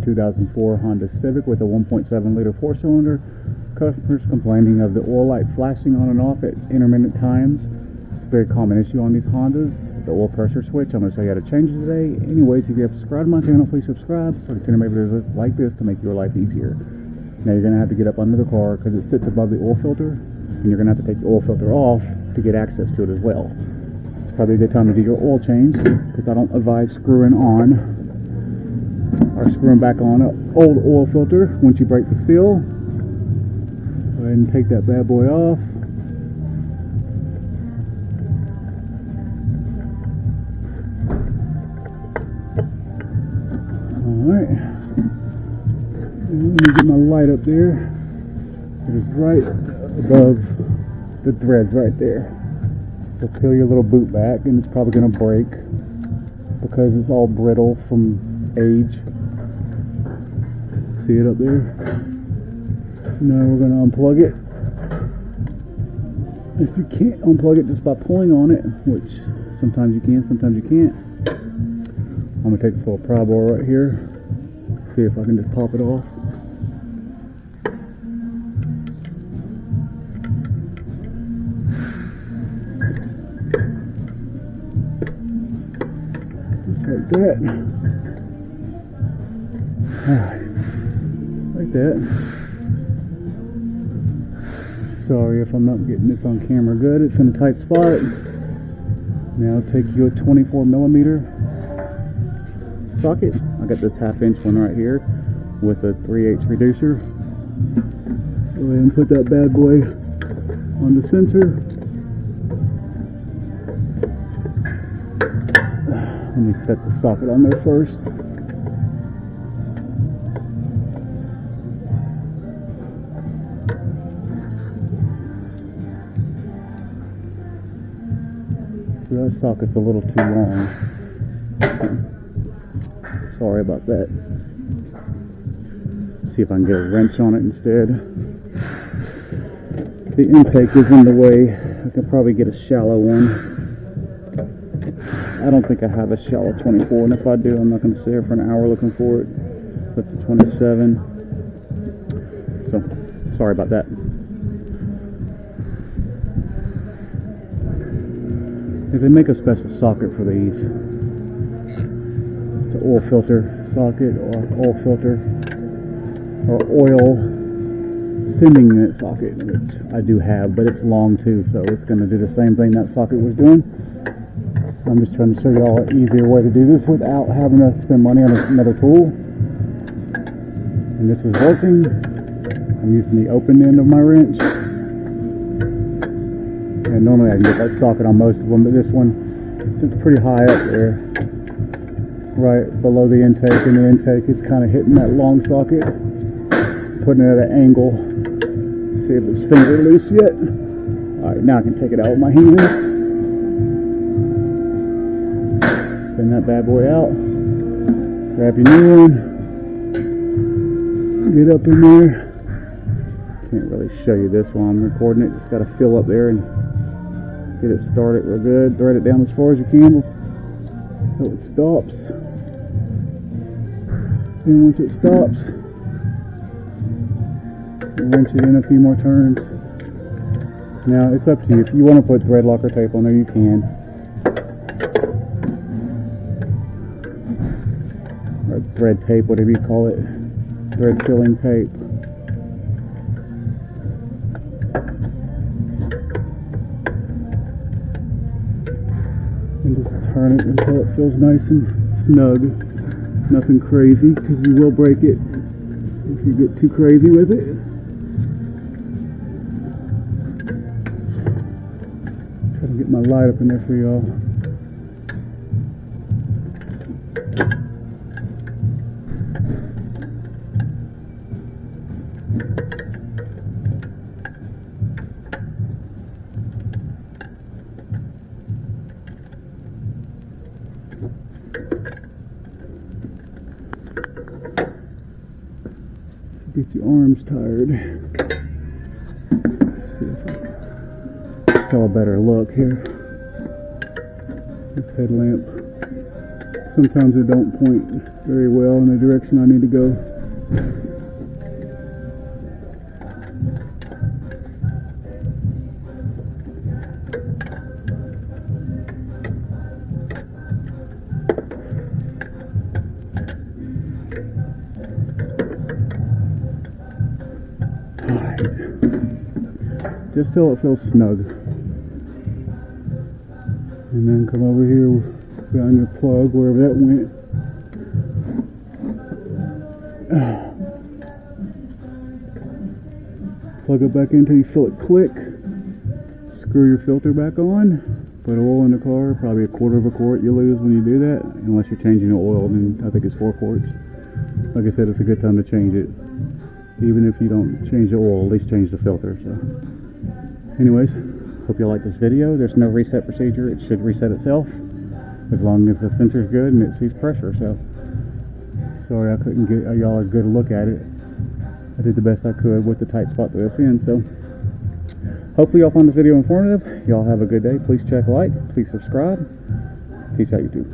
2004 Honda Civic with a 1.7 liter 4-cylinder. Customers complaining of the oil light flashing on and off at intermittent times. It's a very common issue on these Hondas. The oil pressure switch, I'm going to show you how to change it today. Anyways, if you have subscribed to my channel, please subscribe so I continue to make videos like this to make your life easier. Now you're going to have to get up under the car because it sits above the oil filter, and you're going to have to take the oil filter off to get access to it as well. It's probably a good time to do your oil change because I don't advise screwing on or screwing back on an old oil filter once you break the seal. Go ahead and take that bad boy off. Alright. Let me get my light up there. It is right above the threads right there. So peel your little boot back and it's probably going to break because it's all brittle from age. See it up there? Now we're going to unplug it. If you can't unplug it just by pulling on it, which sometimes you can, sometimes you can't, I'm going to take this little pry bar right here, see if I can just pop it off. Just like that. Alright. Like that. Sorry if I'm not getting this on camera good. It's in a tight spot. Now take you a 24mm socket. I got this 1/2" one right here with a 3/8 reducer. Go ahead and put that bad boy on the sensor. Let me set the socket on there first. So that socket's a little too long. Sorry about that. See if I can get a wrench on it instead. The intake is in the way. I can probably get a shallow one. I don't think I have a shallow 24, and if I do, I'm not going to sit here for an hour looking for it. That's a 27. So, sorry about that. They make a special socket for these. It's an oil filter socket or oil filter or oil sending unit socket, which I do have, but it's long too, so it's going to do the same thing that socket was doing. I'm just trying to show you all an easier way to do this without having to spend money on another tool. And this is working. I'm using the open end of my wrench. And normally I can get that socket on most of them, but this one sits pretty high up there, right below the intake, and the intake is kind of hitting that long socket, putting it at an angle. See if it's finger loose yet. Alright, now I can take it out with my hands. Spin that bad boy out. Grab your new one. Get up in there. Can't really show you this while I'm recording it. Just got to fill up there and get it started real good. Thread it down as far as you can until it stops. And once it stops, wrench it in a few more turns. Now it's up to you. If you want to put thread locker tape on there, you can. Or thread tape, whatever you call it. Thread filling tape. And just turn it until it feels nice and snug. Nothing crazy, because you will break it if you get too crazy with it. Try to get my light up in there for y'all. Get your arms tired. Let's see if I can tell a better look here. This headlamp Sometimes it don't point very well in the direction I need to go. Alright. Just till it feels snug. And then come over here, found your plug, wherever that went. Plug it back in until you feel it click. Screw your filter back on. Put oil in the car, probably a quarter of a quart you lose when you do that. Unless you're changing the oil, then I think it's 4 quarts. Like I said, it's a good time to change it. Even if you don't change the oil, at least change the filter. So, anyways, hope you like this video. There's no reset procedure. It should reset itself as long as the sensor's good and it sees pressure. So, sorry I couldn't get y'all a good look at it. I did the best I could with the tight spot that it's in. So, hopefully y'all found this video informative. Y'all have a good day. Please check like. Please subscribe. Peace out, YouTube.